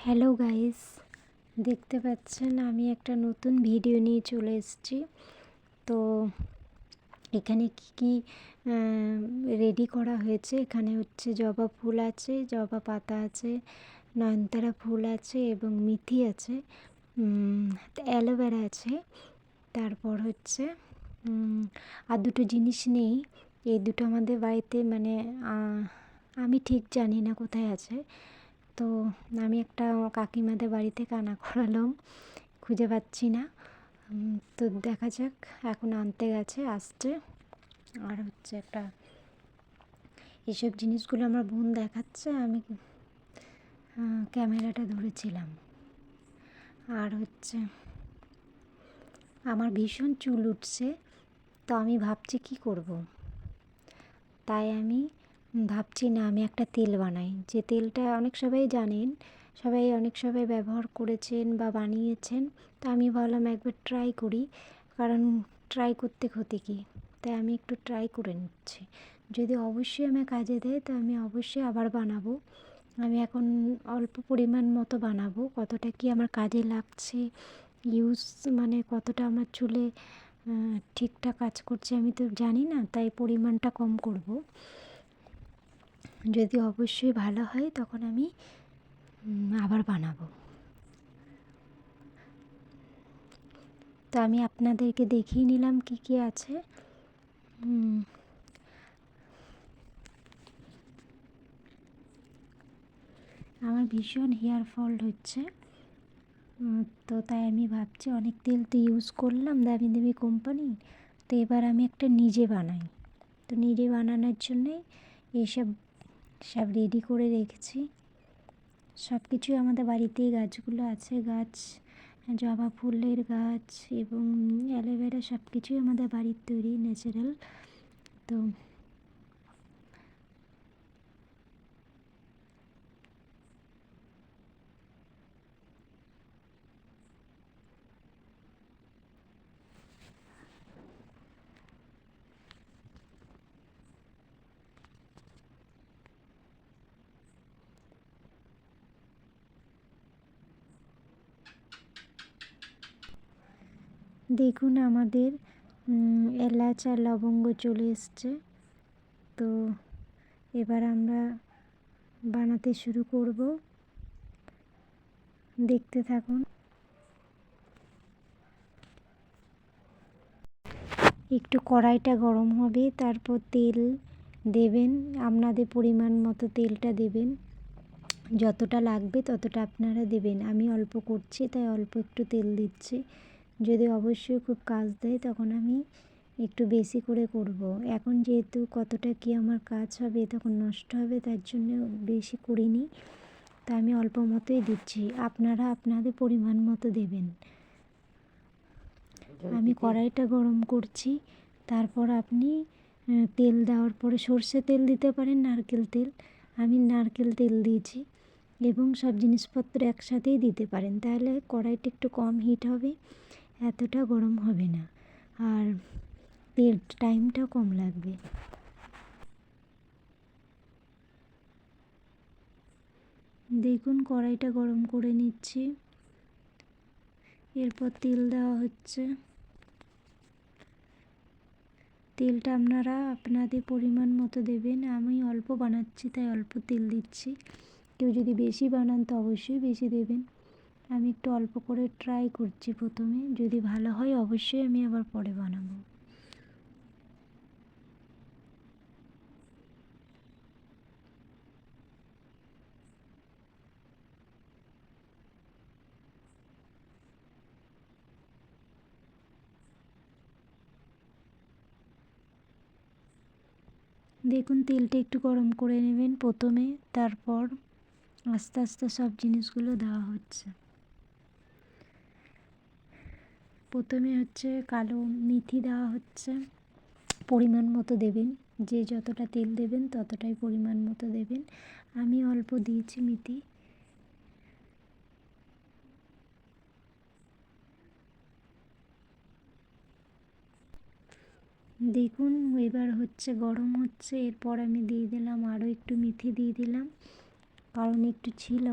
Hello guys, দেখতে পাচ্ছেন আমি একটা নতুন ভিডিও নিয়ে চলে এসেছি। তো এখানে কি রেডি করা হয়েছে, এখানে হচ্ছে জবা ফুল আছে, জবা পাতা আছে, নয়নতারা ফুল আছে এবং মিথি আছে, অ্যালোভেরা আছে। তারপর হচ্ছে আর দুটো জিনিস নেই। এই দুটো আমাদের বাড়িতে মানে আমি ঠিক জানি না কোথায় আছে। তো আমি একটা কাকিমাদের বাড়ি থেকে আনা করালাম, খুঁজে পাচ্ছি না। তো দেখা যাক, এখন আনতে গেছে, আসছে। আর হচ্ছে একটা এসব জিনিসগুলো আমার বোন দেখাচ্ছে, আমি ক্যামেরাটা ধরেছিলাম। আর হচ্ছে আমার ভীষণ চুল উঠছে, তো আমি ভাবছি কি করব। তাই আমি ভাবছি না আমি একটা তেল বানাই, যে তেলটা অনেক সবাই জানেন, অনেক সবাই ব্যবহার করেছেন বা বানিয়েছেন। তা আমি ভাবলাম একবার ট্রাই করি, কারণ ট্রাই করতে ক্ষতি কী। তাই আমি একটু ট্রাই করে নিচ্ছি, যদি অবশ্যই আমার কাজে দেয় তো আমি অবশ্যই আবার বানাবো। আমি এখন অল্প পরিমাণ মতো বানাবো, কতটা কি আমার কাজে লাগছে, ইউজ মানে কতটা আমার চুলে ঠিকঠাক কাজ করছে আমি তো জানি না, তাই পরিমাণটা কম করব। যদি অবশ্যই ভালো হয় তখন আমি আবার বানাবো। তো আমি আপনাদেরকে দেখিয়ে নিলাম কি কি আছে। আমার ভীষণ হেয়ার ফল হচ্ছে, তো তাই আমি ভাবছি অনেক তেল তো ইউজ করলাম দামি দামি কোম্পানি, তো এবার আমি একটা নিজে বানাই। তো নিজে বানানোর জন্যে এইসব সব রেডি করে রেখেছি। সব কিছুই আমাদের বাড়িতেই গাছগুলো আছে, জবা ফুলের গাছ এবং অ্যালোভেরা, সব কিছুই আমাদের বাড়ির তৈরি, ন্যাচারাল। তো দেখুন আমাদের এলাচ আর লবঙ্গ চলে এসছে। তো এবার আমরা বানাতে শুরু করব, দেখতে থাকুন। একটু কড়াইটা গরম হবে, তারপর তেল দেবেন, আপনাদের পরিমাণ মতো তেলটা দেবেন, যতটা লাগবে ততটা আপনারা দেবেন। আমি অল্প করছি তাই অল্প একটু তেল দিচ্ছি, যদি অবশ্যই খুব কাজ দেয় তখন আমি একটু বেশি করে করব। এখন যেহেতু কতটা কি আমার কাজ হবে তখন নষ্ট হবে, তার জন্য বেশি করিনি, তা আমি অল্প মতোই দিচ্ছি, আপনারা আপনাদের পরিমাণ মতো দেবেন। আমি কড়াইটা গরম করছি, তারপর আপনি তেল দেওয়ার পরে সর্ষে তেল দিতে পারেন, নারকেল তেল, আমি নারকেল তেল দিয়েছি, এবং সব জিনিসপত্র একসাথেই দিতে পারেন, তাহলে কড়াইটা একটু কম হিট হবে, এতটা গরম হবে না, আর তেল টাইমটাও কম লাগবে। দেখুন কড়াইটা গরম করে নিচ্ছি, এরপর তেল দেওয়া হচ্ছে। তেলটা আপনারা আপনাদের পরিমাণ মতো দেবেন, আমি অল্প বানাচ্ছি তাই অল্প তেল দিচ্ছি, কেউ যদি বেশি বানান তো অবশ্যই বেশি দেবেন। আমি একটু অল্প করে ট্রাই করছি প্রথমে, যদি ভালো হয় অবশ্যই আমি আবার পরে বানাবো। দেখুন তেলটা একটু গরম করে নেবেন প্রথমে, তারপর আস্তে আস্তে সব জিনিসগুলো দেওয়া হচ্ছে। প্রথমে হচ্ছে কালো মেথি দেওয়া হচ্ছে, পরিমাণ মতো দেবেন, যে যতটা তেল দেবেন ততটাই পরিমাণ মতো দেবেন, আমি অল্প দিয়েছি মেথি। দেখুন এবার হচ্ছে গরম হচ্ছে, এরপর আমি দিয়ে দিলাম আরও একটু মেথি দিয়ে দিলাম, কারণ একটু ছিল,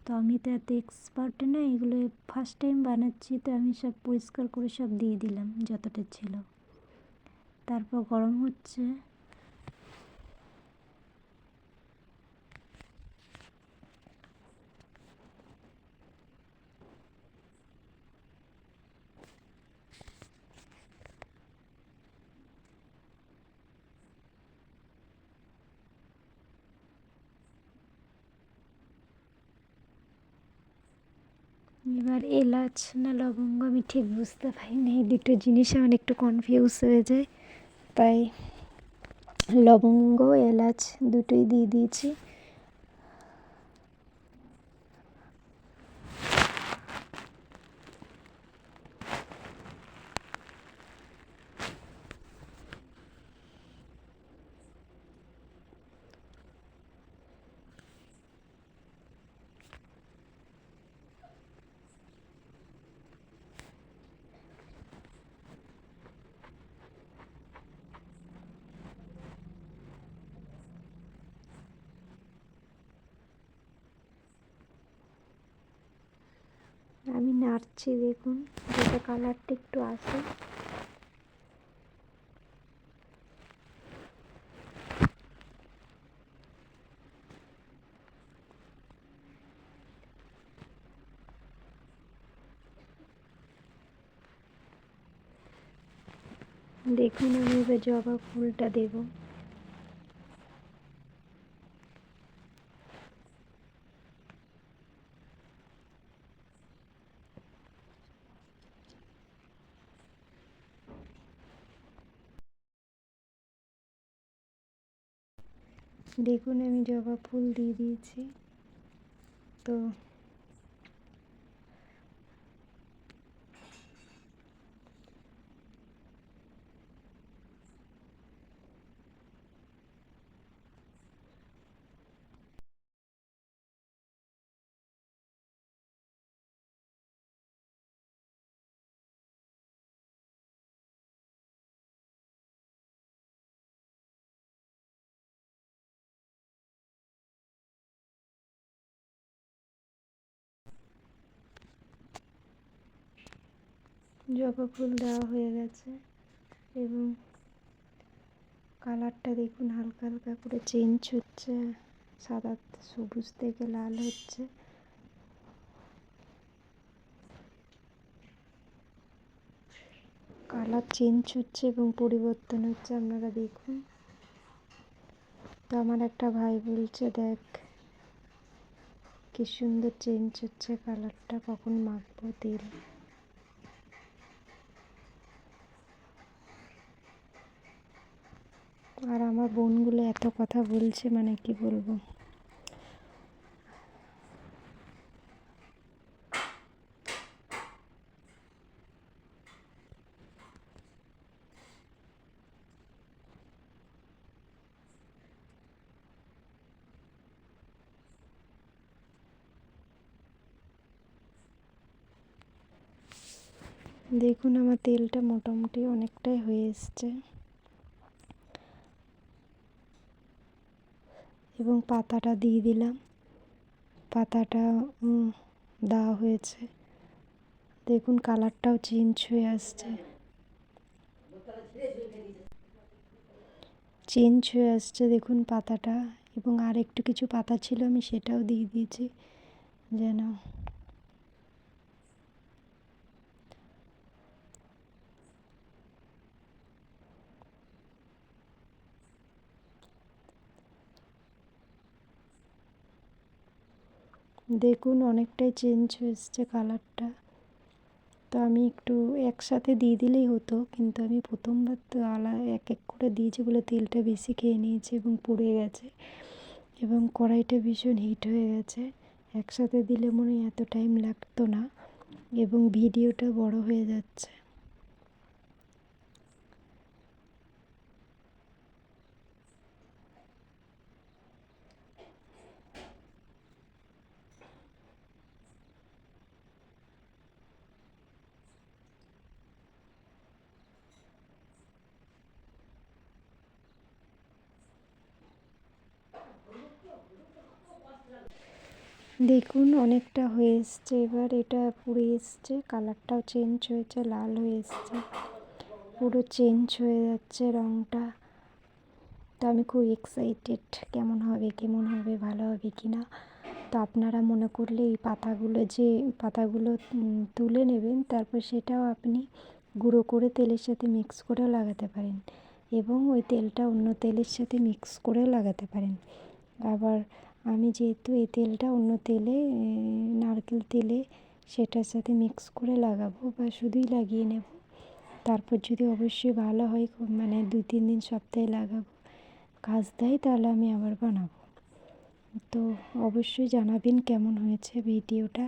তো আমি তো এত এক্সপার্ট না, এগুলো ফার্স্ট টাইম বানাচ্ছি, তো আমি সব পরিষ্কার করে সব দিয়ে দিলাম যতটা ছিল। তারপর গরম হচ্ছে। এবার এলাচ না লবঙ্গ আমি ঠিক বুঝতে পারি না, এই দুটো জিনিস আমার একটু কনফিউজ হয়ে যায়, তাই লবঙ্গ এলাচ দুটোই দিয়ে দিয়েছি। আমি নাড়ছি, দেখুন যাতে কালারটা একটু আসে। দেখুন আমি এবার জবা ফুলটা দেব। দেখুন আমি জবা ফুল দিয়ে দিয়েছি। তো জবা ফুল দেওয়া হয়ে গেছে এবং কালারটা দেখুন হালকা হালকা করে চেঞ্জ হচ্ছে, সাদা সবুজ থেকে লাল হচ্ছে। কালার চেঞ্জ হচ্ছে এবং পরিবর্তন হচ্ছে, আপনারা দেখুন। তো আমার একটা ভাই বলছে, দেখ কি সুন্দর চেঞ্জ হচ্ছে কালারটা, কখন মাখবো তেল। আর আমার বোনগুলো এত কথা বলছে, মানে কি বলবো। দেখুন আমার তেলটা মোটামুটি অনেকটাই হয়ে এসছে এবং পাতাটা দিয়ে দিলাম। পাতাটা দেওয়া হয়েছে, দেখুন কালারটাও চেঞ্জ হয়ে আসছে, দেখুন পাতাটা। এবং আর একটু কিছু পাতা ছিল, আমি সেটাও দিয়ে দিয়েছি যেন। দেখুন অনেকটাই চেঞ্জ হয়েছে কালারটা। তো আমি একটু একসাথে দিয়ে দিলেই হতো, কিন্তু আমি প্রথমবার তো এক এক করে দিয়েছি বলে তেলটা বেশি খেয়ে নিয়েছি এবং পুড়ে গেছে এবং কড়াইটা ভীষণ হিট হয়ে গেছে। একসাথে দিলে মনে হয় এত টাইম লাগতো না এবং ভিডিওটা বড় হয়ে যাচ্ছে। দেখুন অনেকটা হয়ে এসছে, এবার এটা পুড়ে এসছে, কালারটাও চেঞ্জ হয়েছে, লাল হয়ে এসছে, পুরো চেঞ্জ হয়ে যাচ্ছে রঙটা। তো আমি খুব এক্সাইটেড কেমন হবে, ভালো হবে কি না। তো আপনারা মনে করলে এই পাতাগুলো তুলে নেবেন, তারপর সেটাও আপনি গুঁড়ো করে তেলের সাথে মিক্স করে লাগাতে পারেন, এবং ওই তেলটা অন্য তেলের সাথে মিক্স করে লাগাতে পারেন। আবার আমি যেহেতু এই তেলটা অন্য তেলে, নারকেল তেলে, সেটার সাথে মিক্স করে লাগাবো বা শুধুই লাগিয়ে নেব। তারপর যদি অবশ্যই ভালো হয়, মানে 2-3 দিন সপ্তাহে লাগাবো, কাজ দেয়, তাহলে আমি আবার বানাবো। তো অবশ্যই জানাবেন কেমন হয়েছে ভিডিওটা।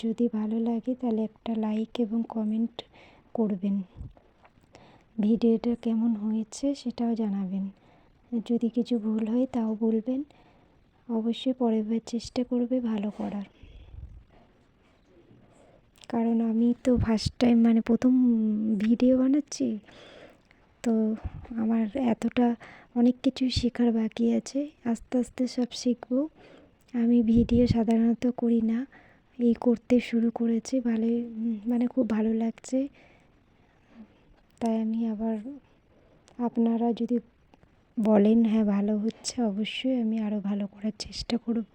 যদি ভালো লাগে তাহলে একটা লাইক এবং কমেন্ট করবেন। ভিডিওটা কেমন হয়েছে সেটাও জানাবেন। যদি কিছু ভুল হয় তাও বলবেন। অবশ্যই পরের বার চেষ্টা করবে ভালো করার, কারণ আমি তো ফার্স্ট টাইম, মানে প্রথম ভিডিও বানাচ্ছি, তো আমার এতটা অনেক কিছু শেখার বাকি আছে। আস্তে আস্তে সব শিখবো। আমি ভিডিও সাধারণত করি না, এই করতে শুরু করেছি, মানে খুব ভালো লাগছে। তাই আমি আবার, আপনারা যদি বলেন হ্যাঁ ভালো হচ্ছে, অবশ্যই আমি আরও ভালো করার চেষ্টা করব।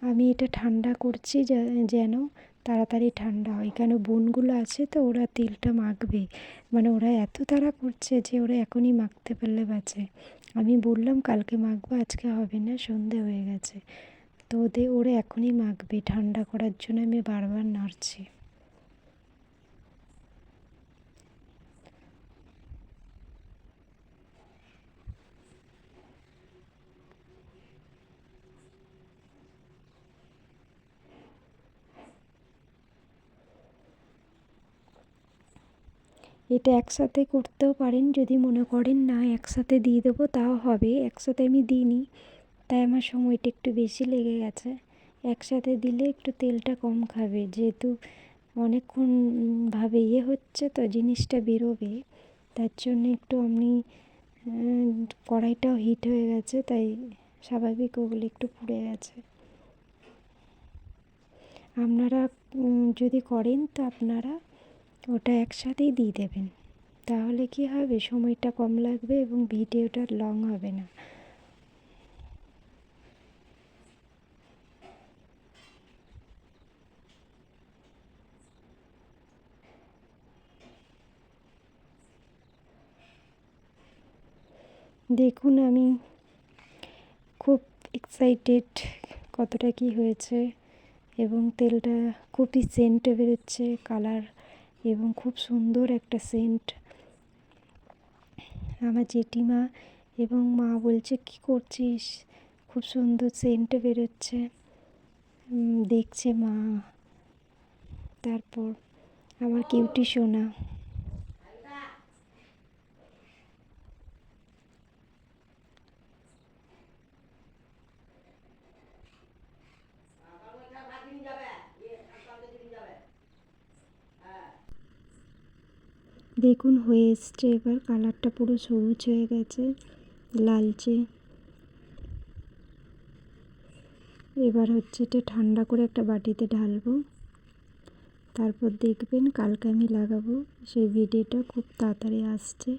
আমি এটা ঠান্ডা করছি যেন তাড়াতাড়ি ঠান্ডা হয়, কেন বোনগুলো আছে তো, ওরা তেলটা মাখবে, মানে ওরা এত তাড়া করছে যে ওরা এখনই মাখতে পারলে বাঁচে। আমি বললাম কালকে মাখবো, আজকে হবে না, সন্ধে হয়ে গেছে। তো ওরা এখনই মাখবে, ঠান্ডা করার জন্য আমি বারবার নাড়ছি। এটা একসাথে করতেও পারেন, যদি মনে করেন না একসাথে দিয়ে দেবো তাও হবে। একসাথে আমি দিইনি, তাই আমার সময়টা একটু বেশি লেগে গেছে। একসাথে দিলে একটু তেলটা কম খাবে, যেহেতু অনেকক্ষণ ভাবে হচ্ছে তো জিনিসটা বেরোবে, তার জন্য একটু আমি, কড়াইটাও হিট হয়ে গেছে, তাই স্বাভাবিক ওগুলো একটু পুড়ে গেছে। আপনারা যদি করেন তো আপনারা ওটা একসাথেই দিয়ে দেবেন, তাহলে কি হবে, সময়টা কম লাগবে এবং ভিডিওটা লং হবে না। দেখুন আমি খুব এক্সাইটেড কতটা কি হয়েছে, এবং তেলটা খুবই সেন্ট বেরোচ্ছে, কালার, এবং খুব সুন্দর একটা সেন্ট। আমার জেঠিমা এবং মা বলছে কী করছিস, খুব সুন্দর সেন্ট বেরোচ্ছে, দেখছে মা। তারপর আমার কিউটি সোনা, দেখুন হয়ে এসছে, এবার কালারটা পুরো সবুজ হয়ে গেছে, লালচে। এবার হচ্ছে এটা ঠান্ডা করে একটা বাটিতে ঢালবো, তারপর দেখবেন কালকে আমি লাগাবো, সেই ভিডিওটা খুব তাড়াতাড়ি আসছে।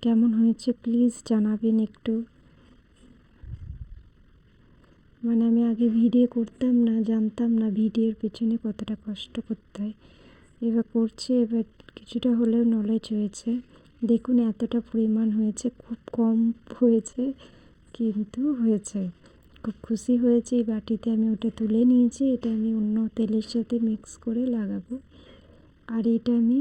কেমন হয়েছে প্লিজ জানাবেন একটু। মানে আমি আগে ভিডিও করতাম না, জানতাম না ভিডিওর পেছনে কতটা কষ্ট করতে হয়। এবার করছি, এবার কিছুটা হলেও নলেজ হয়েছে। দেখুন এতটা পরিমাণ হয়েছে, খুব কম হয়েছে, কিন্তু হয়েছে। খুব খুশি হয়েছে। এই বাটিতে আমি ওটা তুলে নিয়েছি, এটা আমি অন্য তেলের সাথে মিক্স করে লাগাবো। আর এটা আমি